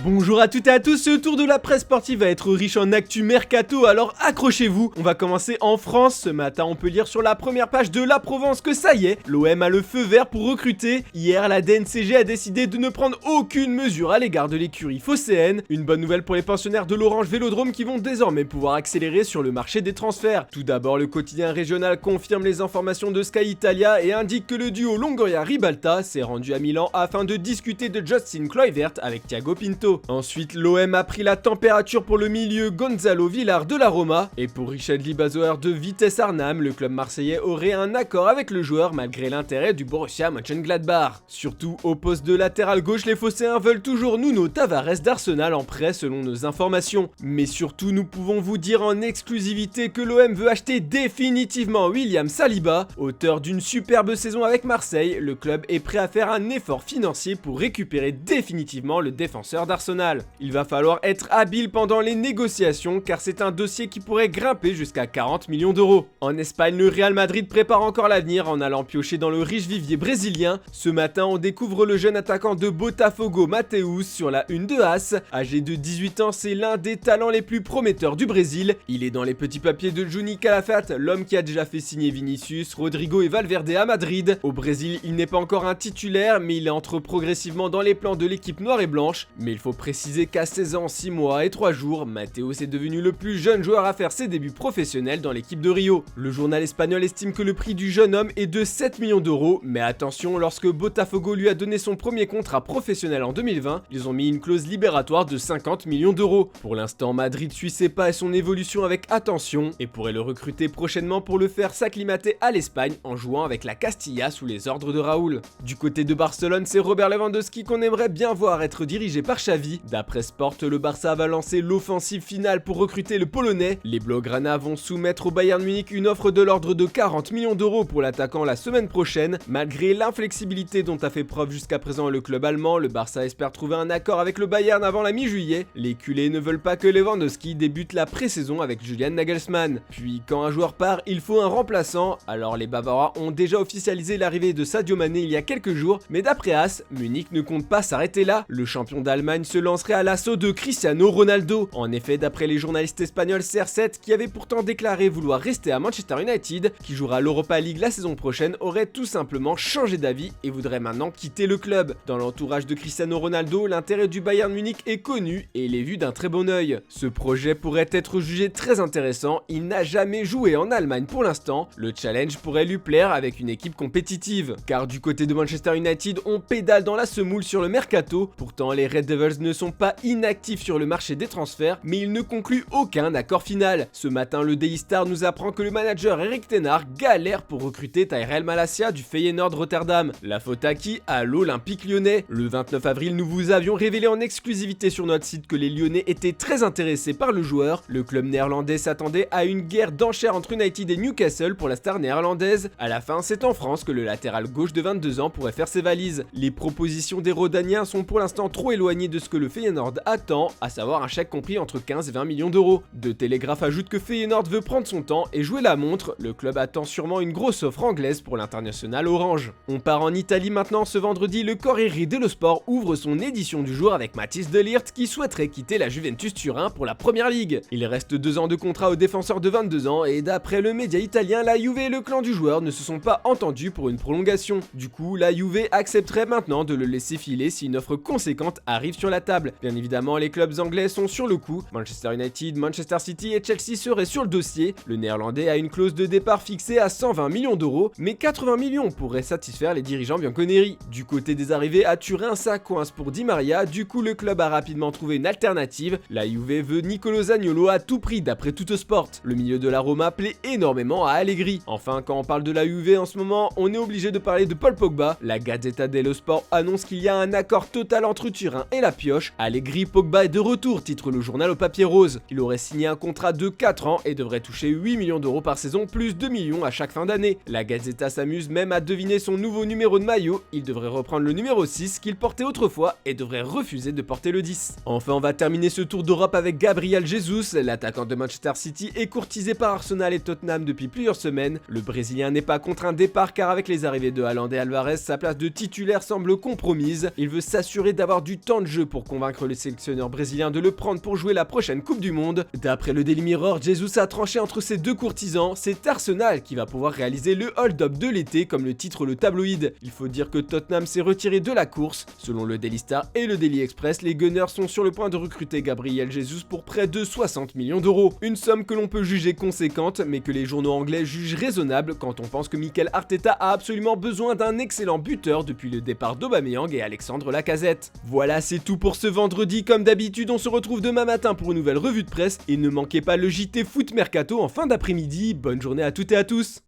Bonjour à toutes et à tous, ce tour de la presse sportive va être riche en actu mercato, alors accrochez-vous. On va commencer en France. Ce matin, on peut lire sur la première page de La Provence que ça y est, l'OM a le feu vert pour recruter. Hier, la DNCG a décidé de ne prendre aucune mesure à l'égard de l'écurie phocéenne. Une bonne nouvelle pour les pensionnaires de l'Orange Vélodrome qui vont désormais pouvoir accélérer sur le marché des transferts. Tout d'abord, le quotidien régional confirme les informations de Sky Italia et indique que le duo Longoria-Ribalta s'est rendu à Milan afin de discuter de Justin Kluivert avec Thiago Pinto. Ensuite, l'OM a pris la température pour le milieu Gonzalo Villar de la Roma. Et pour Richard Bazoer de Vitesse Arnhem, le club marseillais aurait un accord avec le joueur malgré l'intérêt du Borussia Mönchengladbach. Surtout, au poste de latéral gauche, les Phocéens veulent toujours Nuno Tavares d'Arsenal en prêt selon nos informations. Mais surtout, nous pouvons vous dire en exclusivité que l'OM veut acheter définitivement William Saliba. Auteur d'une superbe saison avec Marseille, le club est prêt à faire un effort financier pour récupérer définitivement le défenseur d'Arsenal. Il va falloir être habile pendant les négociations car c'est un dossier qui pourrait grimper jusqu'à 40 millions d'euros. En Espagne, le Real Madrid prépare encore l'avenir en allant piocher dans le riche vivier brésilien. Ce matin, on découvre le jeune attaquant de Botafogo, Mateus, sur la une de AS. Âgé de 18 ans, c'est l'un des talents les plus prometteurs du Brésil. Il est dans les petits papiers de Juni Calafate, l'homme qui a déjà fait signer Vinicius, Rodrigo et Valverde à Madrid. Au Brésil, il n'est pas encore un titulaire, mais il entre progressivement dans les plans de l'équipe noire et blanche. Mais il faut préciser qu'à 16 ans, 6 mois et 3 jours, Mateus est devenu le plus jeune joueur à faire ses débuts professionnels dans l'équipe de Rio. Le journal espagnol estime que le prix du jeune homme est de 7 millions d'euros, mais attention, lorsque Botafogo lui a donné son premier contrat professionnel en 2020, ils ont mis une clause libératoire de 50 millions d'euros. Pour l'instant, Madrid suit ses pas et son évolution avec attention et pourrait le recruter prochainement pour le faire s'acclimater à l'Espagne en jouant avec la Castilla sous les ordres de Raúl. Du côté de Barcelone, c'est Robert Lewandowski qu'on aimerait bien voir être dirigé par Xavi. D'après Sport, le Barça va lancer l'offensive finale pour recruter le Polonais. Les Blaugrana vont soumettre au Bayern Munich une offre de l'ordre de 40 millions d'euros pour l'attaquant la semaine prochaine. Malgré l'inflexibilité dont a fait preuve jusqu'à présent le club allemand, le Barça espère trouver un accord avec le Bayern avant la mi-juillet. Les culés ne veulent pas que Lewandowski débute la pré-saison avec Julian Nagelsmann. Puis quand un joueur part, il faut un remplaçant. Alors les Bavarois ont déjà officialisé l'arrivée de Sadio Mané il y a quelques jours, mais d'après AS, Munich ne compte pas s'arrêter là. Le champion d'Allemagne se lancerait à l'assaut de Cristiano Ronaldo. En effet, d'après les journalistes espagnols CR7 qui avaient pourtant déclaré vouloir rester à Manchester United, qui jouera l'Europa League la saison prochaine, aurait tout simplement changé d'avis et voudrait maintenant quitter le club. Dans l'entourage de Cristiano Ronaldo, l'intérêt du Bayern Munich est connu et il est vu d'un très bon œil. Ce projet pourrait être jugé très intéressant, il n'a jamais joué en Allemagne pour l'instant, le challenge pourrait lui plaire avec une équipe compétitive. Car du côté de Manchester United, on pédale dans la semoule sur le mercato, pourtant les Red Devils ne sont pas inactifs sur le marché des transferts, mais ils ne concluent aucun accord final. Ce matin, le Daily Star nous apprend que le manager Erik ten Hag galère pour recruter Tyrell Malacia du Feyenoord Rotterdam. La faute à qui? À l'Olympique Lyonnais. Le 29 avril, nous vous avions révélé en exclusivité sur notre site que les Lyonnais étaient très intéressés par le joueur. Le club néerlandais s'attendait à une guerre d'enchères entre United et Newcastle pour la star néerlandaise. À la fin, c'est en France que le latéral gauche de 22 ans pourrait faire ses valises. Les propositions des Rodaniens sont pour l'instant trop éloignées de ce que le Feyenoord attend, à savoir un chèque compris entre 15 et 20 millions d'euros. De Télégraphe ajoute que Feyenoord veut prendre son temps et jouer la montre, le club attend sûrement une grosse offre anglaise pour l'international orange. On part en Italie maintenant. Ce vendredi, le Corriere dello Sport ouvre son édition du jour avec Mathis de Ligt qui souhaiterait quitter la Juventus Turin pour la première ligue. Il reste 2 ans de contrat au défenseur de 22 ans et d'après le média italien, la Juve et le clan du joueur ne se sont pas entendus pour une prolongation. Du coup, la Juve accepterait maintenant de le laisser filer si une offre conséquente arrive sur la table. Bien évidemment, les clubs anglais sont sur le coup. Manchester United, Manchester City et Chelsea seraient sur le dossier. Le néerlandais a une clause de départ fixée à 120 millions d'euros, mais 80 millions pourraient satisfaire les dirigeants bianconeri. Du côté des arrivées à Turin, ça coince pour Di Maria, du coup le club a rapidement trouvé une alternative. La Juve veut Nicolo Zaniolo à tout prix d'après Tuttosport. Le milieu de la Roma plaît énormément à Allegri. Enfin, quand on parle de la Juve en ce moment, on est obligé de parler de Paul Pogba. La Gazzetta dello Sport annonce qu'il y a un accord total entre Turin et la pioche. Allegri, Pogba est de retour, titre le journal au papier rose. Il aurait signé un contrat de 4 ans et devrait toucher 8 millions d'euros par saison, plus 2 millions à chaque fin d'année. La Gazzetta s'amuse même à deviner son nouveau numéro de maillot. Il devrait reprendre le numéro 6 qu'il portait autrefois et devrait refuser de porter le 10. Enfin, on va terminer ce tour d'Europe avec Gabriel Jesus. L'attaquant de Manchester City est courtisé par Arsenal et Tottenham depuis plusieurs semaines. Le Brésilien n'est pas contre un départ car avec les arrivées de Haaland et Alvarez, sa place de titulaire semble compromise. Il veut s'assurer d'avoir du temps de jeu pour convaincre le sélectionneur brésilien de le prendre pour jouer la prochaine Coupe du Monde. D'après le Daily Mirror, Jesus a tranché entre ces deux courtisans, c'est Arsenal qui va pouvoir réaliser le hold-up de l'été comme le titre le tabloïd. Il faut dire que Tottenham s'est retiré de la course. Selon le Daily Star et le Daily Express, les Gunners sont sur le point de recruter Gabriel Jesus pour près de 60 millions d'euros. Une somme que l'on peut juger conséquente, mais que les journaux anglais jugent raisonnable quand on pense que Mikel Arteta a absolument besoin d'un excellent buteur depuis le départ d'Aubameyang et Alexandre Lacazette. Voilà, c'est tout pour ce vendredi. Comme d'habitude, on se retrouve demain matin pour une nouvelle revue de presse et ne manquez pas le JT Foot Mercato en fin d'après-midi. Bonne journée à toutes et à tous.